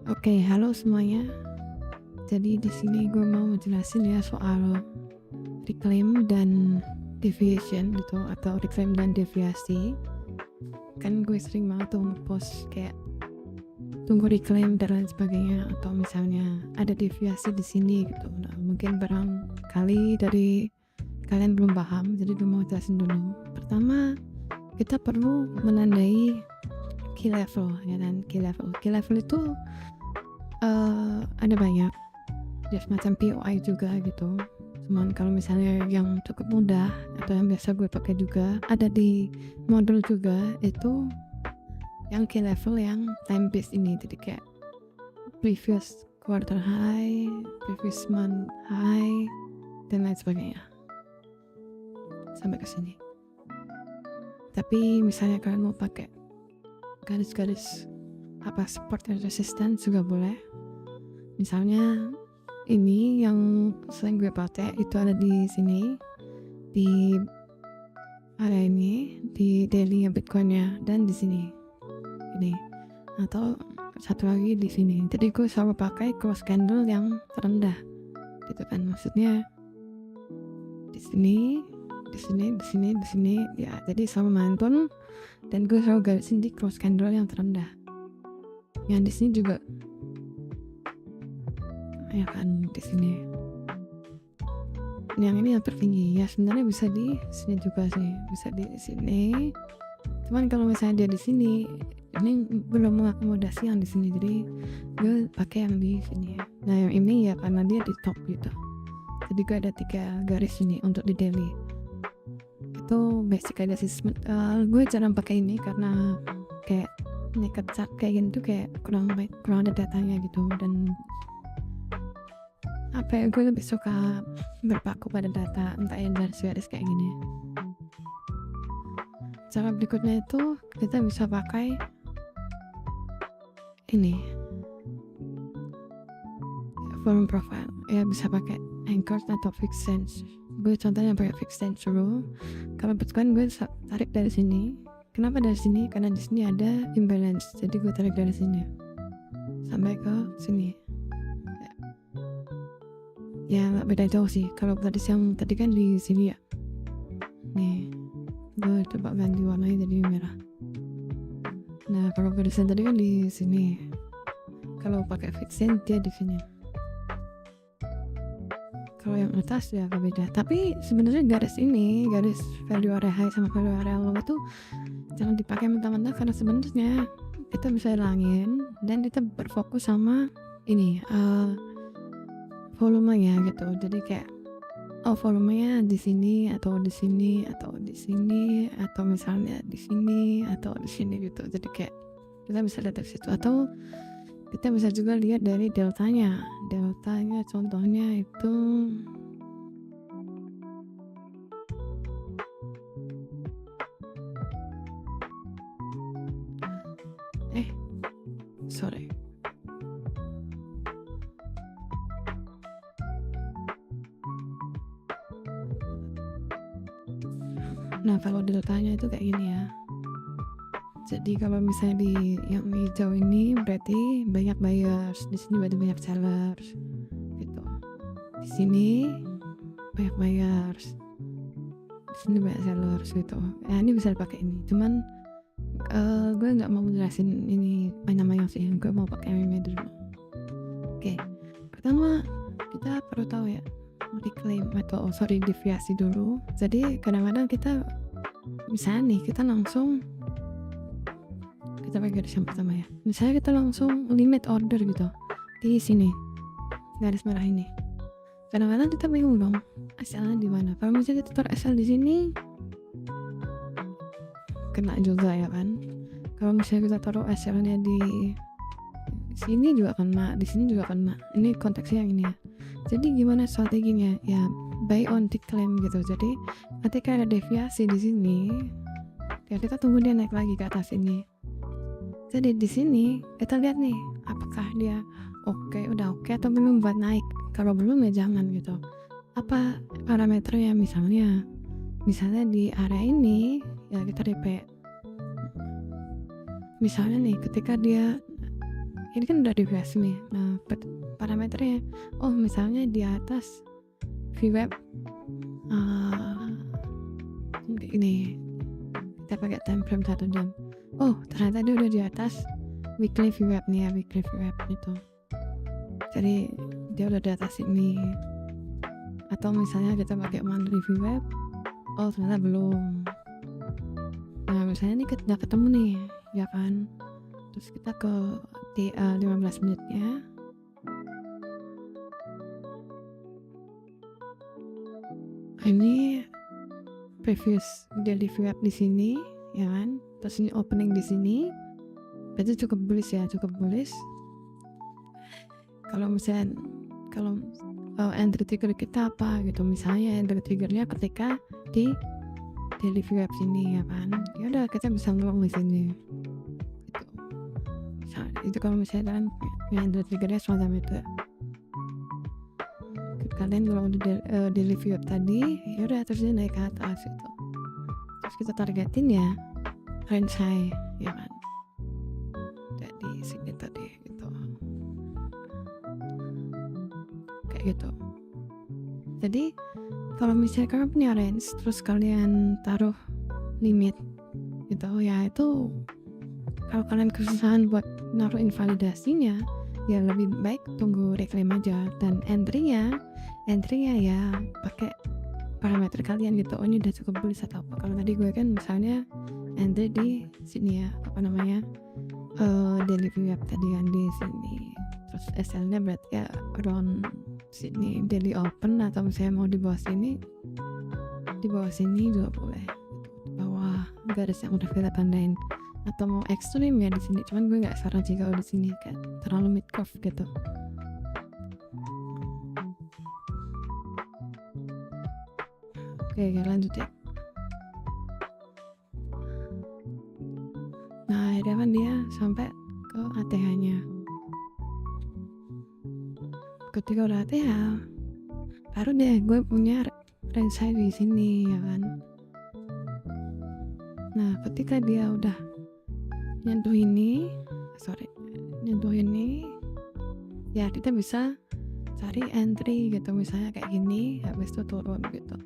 Oke, halo semuanya. Jadi di sini gue mau ngejelasin ya soal reclaim dan deviation gitu, atau reclaim dan deviasi. Kan gue sering banget tuh ngepost kayak tunggu reclaim dan lain sebagainya, atau misalnya ada deviasi di sini gitu. Nah, mungkin barangkali dari kalian belum paham, jadi gue mau jelasin dulu. Pertama, kita perlu menandai key level, ya kan? Key level itu ada banyak, ya semacam POI juga gitu. Cuman kalau misalnya yang cukup mudah atau yang biasa gue pakai juga ada di modul juga, itu yang key level yang time based ini. Jadi kayak previous quarter high, previous month high, dan lain sebagainya sampai ke sini. Tapi misalnya kalian mau pakai garis-garis support dan resistance juga boleh. Misalnya ini yang sering gue pakai itu ada di sini, di area ini, di daily Bitcoinnya, dan di sini ini, atau satu lagi di sini. Jadi gue selalu pakai cross candle yang terendah gitu kan, maksudnya di sini, di sini, di sini, di sini ya. Jadi selalu mantun, dan gue selalu garisin di cross candle yang terendah. Yang di sini juga ya kan, di sini. Yang ini yang tertinggi ya, sebenarnya bisa di sini juga sih, bisa di sini. Cuman kalau misalnya dia di sini, ini belum mengakomodasi yang di sini, jadi gue pakai yang di sini. Nah yang ini ya karena dia di top gitu, jadi gue ada 3 garis ini untuk di daily. Itu basic aja sih. Gue jarang pakai ini karena kayak naked chart kayak gini tuh kayak kurang ada datanya gitu, dan apa ya, gue lebih suka berpaku pada data, entah yang garis-garis kayak gini. Cara berikutnya itu kita bisa pakai ini, forum profile ya, bisa pakai anchor atau fixed sense. Gue contohnya pakai fixed sense dulu. Kalau Bitcoin gue tarik dari sini. Kenapa dari sini? Karena di sini ada imbalance, jadi gue tarik dari sini sampai ke sini. Ya nggak beda jauh sih. Kalau yang tadi kan di sini ya. Nih, gue coba ganti warnanya jadi merah. Nah kalau barisan tadi kan di sini. Kalau pakai fixed sense dia di sini. Kalau yang atas ya agak beda. Tapi sebenarnya garis ini, garis value area high sama value area low itu jangan dipakai mentah-mentah, karena sebenarnya kita bisa hilangin dan kita berfokus sama ini volumenya gitu. Jadi kayak volumenya di sini atau di sini atau di sini, atau misalnya di sini atau di sini gitu. Jadi kayak kita bisa lihat dari situ, atau kita bisa juga lihat dari deltanya. Deltanya contohnya itu sorry. Nah kalau deltanya itu kayak gini ya. Jadi kalau misalnya di yang hijau ini berarti banyak buyers, di sini berarti banyak sellers gitu. Di sini banyak buyers, di sini banyak sellers gitu. Nah ini bisa dipakai ini. Cuman gue nggak mau jelasin ini banyak sih, gue mau pakai meme dulu. Oke, pertama kita perlu tahu ya reclaim atau deviasi dulu. Jadi kadang-kadang kita misalnya nih kita pakai garis yang pertama ya, misalnya kita langsung limit order gitu di sini garis merah ini. Kadang-kadang kita bingung dong SL-nya di mana. Kalau misalnya kita taruh SL di sini kena juga ya kan. Kalau misalnya kita taruh SL-nya di sini juga kena, di sini juga kena. Ini konteksnya yang ini ya. Jadi gimana strateginya? Ya buy on decline gitu. Jadi ketika ada deviasi di sini, ya kita tunggu dia naik lagi ke atas ini. Jadi di sini kita lihat nih apakah dia udah oke atau belum buat naik. Kalau belum ya jangan gitu. Apa parameternya? Misalnya di area ini ya kita DP. Misalnya nih ketika dia ini kan udah refresh nih. Nah, parameternya, oh misalnya di atas VWeb ini kita pakai time frame 1 jam. Oh ternyata dia udah di atas weekly VWeb nih ya, weekly VWeb itu. Jadi dia udah di atas ini. Atau misalnya kita pakai monthly VWeb, oh ternyata belum. Nah misalnya ini udah ketemu nih, ya kan. Terus kita ke 15 menitnya. Ini previous daily VWeb di sini, ya kan. Terus ini opening di sini. Berarti cukup bullish ya, cukup bullish. Kalau misalnya entry trigger kita apa gitu, misalnya entry triggernya ketika di daily VWeb sini, ya kan. Ya udah kita bisa ngomong di sini. Itu kalau misalnya kan entry triggernya semacam itu. Kalian kalau udah daily VWeb tadi, ya udah terus dia naik ke atas itu. Terus kita targetin ya range high, ya kan. Jadi sini tadi gitu. Kayak gitu. Jadi kalau misalnya kalian punya range terus kalian taruh limit gitu ya, itu kalau kalian kesusahan buat naruh invalidasinya ya lebih baik tunggu reclaim aja. Dan entry-nya ya pakai parameter kalian gitu. Oh ini udah cukup bullish atau apa. Kalau tadi gue kan misalnya entry di sini ya, apa namanya, daily VWeb tadi kan di sini. Terus SL-nya berarti ya around sini daily open, atau misalnya mau di bawah sini juga boleh. Di bawah garis yang udah kita tandain. Atau mau ekstrim ya di sini. Cuman gue nggak saran sih kalau di sini kayak terlalu mid curve gitu. Oke, lanjut ya. Nah, akhirnya kan dia sampai ke ATH-nya. Ketika udah ATH, baru deh gue punya range high di sini, ya kan. Nah, ketika dia udah nyentuh ini, ya kita bisa cari entry gitu, misalnya kayak gini, habis itu turun gitu.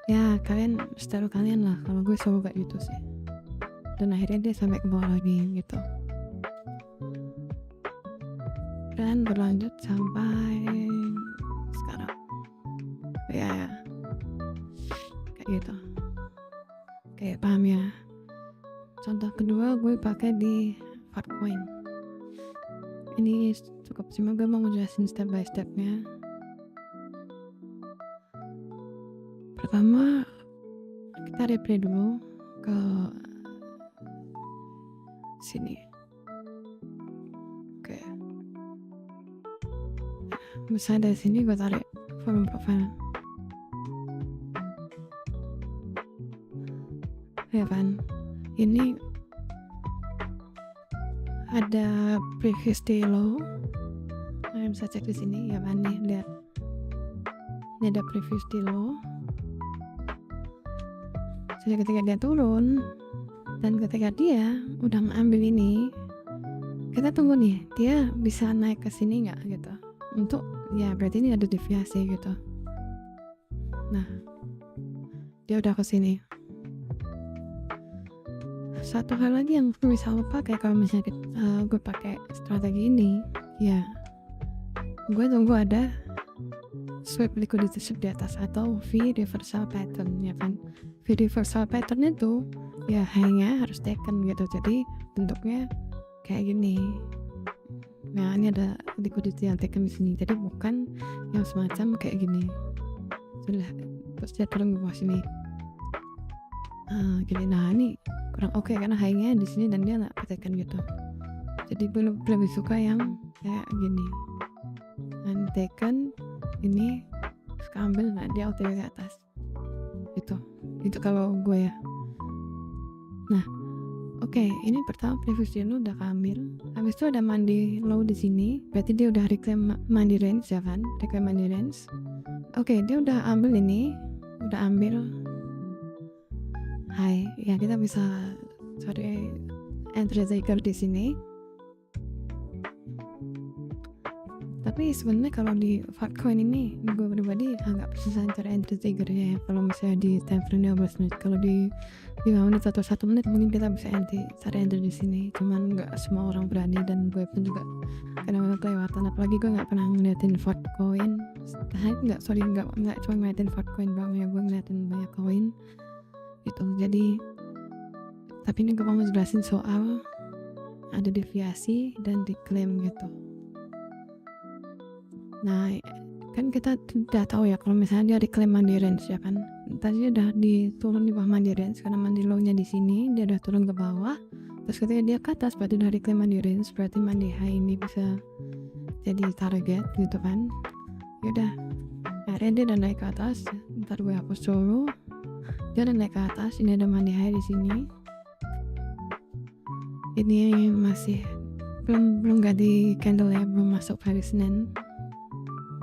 Ya kalian seteru kalian lah, kalau gue selalu kayak gitu sih. Dan akhirnya dia sampai ke bawah lagi gitu. Dan berlanjut sampai sekarang. Ya kayak gitu. Kayak paham ya. Contoh kedua gue pakai di Farcoin. Ini cukup simpel, gue mau ngejelasin step by stepnya. Pertama kita replay dulu ke sini. Oke. Misalnya dari sini gue tarik volume profile. Ya kan, ini ada previous day low. Kalian bisa cek di sini ya kan, nih lihat. Ini ada previous day low. Jadi ketika dia turun dan ketika dia udah ngambil ini, kita tunggu nih dia bisa naik ke sini nggak gitu. Untuk ya berarti ini ada deviasi gitu. Nah, dia udah ke sini. Satu hal lagi yang gue bisa pakai kalau misalnya gue pakai strategi ini, ya gue tunggu ada sweep liquidity sweep di atas atau V reversal pattern, ya kan. V reversal pattern itu ya high-nya harus taken gitu, jadi bentuknya kayak gini. Nah ini ada liquidity yang taken di sini, jadi bukan yang semacam kayak gini. Sudah, terus dia turun ke bawah sini. Gini, nah ini kurang oke karena high-nya di sini dan dia nggak taken gitu. Jadi lebih suka yang kayak gini. Dan taken ini suka ambil, nah dia OTW ke atas. Itu kalau gue ya. Nah, oke, ini pertama previous day low udah keambil. Habis itu ada mandi low di sini, berarti dia udah reclaim mandi range ya kan? Reclaim mandi range. Oke, dia udah ambil ini, udah ambil high. Ya kita bisa cari entry trigger di sini. Tapi sebenarnya kalau di Filecoin ini gue pribadi agak kesusahan cara entry triggernya ya. Kalau misalnya di time frame 15 menit, kalau di 5 menit atau 1 menit mungkin kita bisa cara entry di sini. Cuman nggak semua orang berani, dan gue pun juga kadang-kadang kelewatan. Apalagi gue nggak pernah ngeliatin Filecoin. Nggak cuma ngeliatin Filecoin doang ya, gue ngeliatin banyak koin gitu. Jadi tapi ini gue mau jelasin soal ada deviasi dan diklaim gitu. Nah, kan kita udah tahu ya kalau misalnya dia reclaim money range ya kan. Tadi udah diturun di bawah money range karena money low-nya di sini, dia udah turun ke bawah. Terus ketika dia ke atas berarti udah reclaim money range, berarti money high ini bisa jadi target gitu kan. Yaudah, akhirnya dia udah naik ke atas. Ntar gue hapus dulu. Dia udah naik ke atas, ini ada money high di sini. Ini masih belum ganti candle ya, belum masuk hari Senin.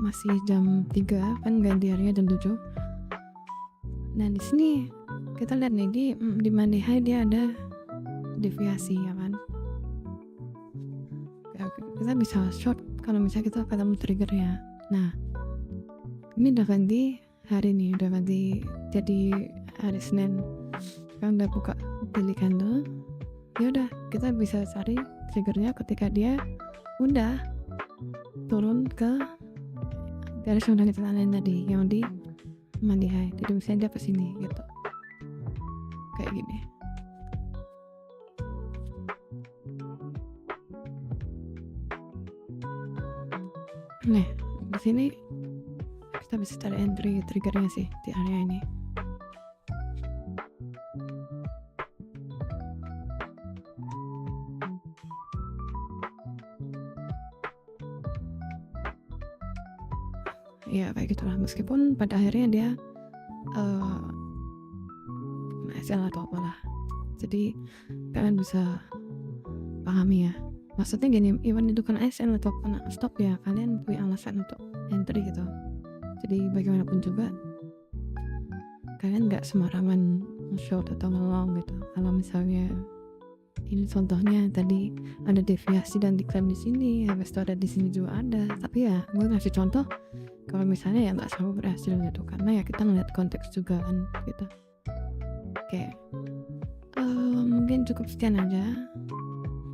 Masih jam 3 kan, ganti harinya jam 7. Nah di sini kita lihat nih di money high dia ada deviasi ya kan. Kita bisa short kalau misalnya kita ketemu triggernya. Nah ini udah ganti hari nih, udah ganti jadi hari Senin kan, udah buka daily candle. Ya udah, kita bisa cari triggernya ketika dia udah turun ke dari yang kita lain tadi, yang di money high. Jadi misalnya dia kesini gitu, kayak gini. Nah di sini kita bisa cari entry triggernya sih di area ini. Ya kayak gitulah, meskipun pada akhirnya dia SL atau apalah. Jadi kalian bisa pahami ya, maksudnya gini, even itu kan SL atau kena stop ya, kalian punya alasan untuk entry gitu. Jadi bagaimanapun juga kalian nggak sembarangan short atau nge-long gitu. Kalau misalnya ini contohnya tadi ada deviasi dan diklaim di sini, habis itu ada di sini juga ada. Tapi ya gue ngasih contoh kalau misalnya ya nggak selalu berhasil gitu, karena ya kita ngeliat konteks juga kan gitu. Oke, mungkin cukup sekian aja.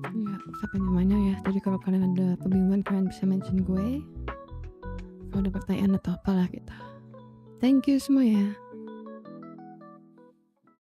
Nggak sampai namanya ya. Jadi kalau kalian ada kebingungan kalian bisa mention gue kalau ada pertanyaan atau apalah gitu. Thank you semua ya.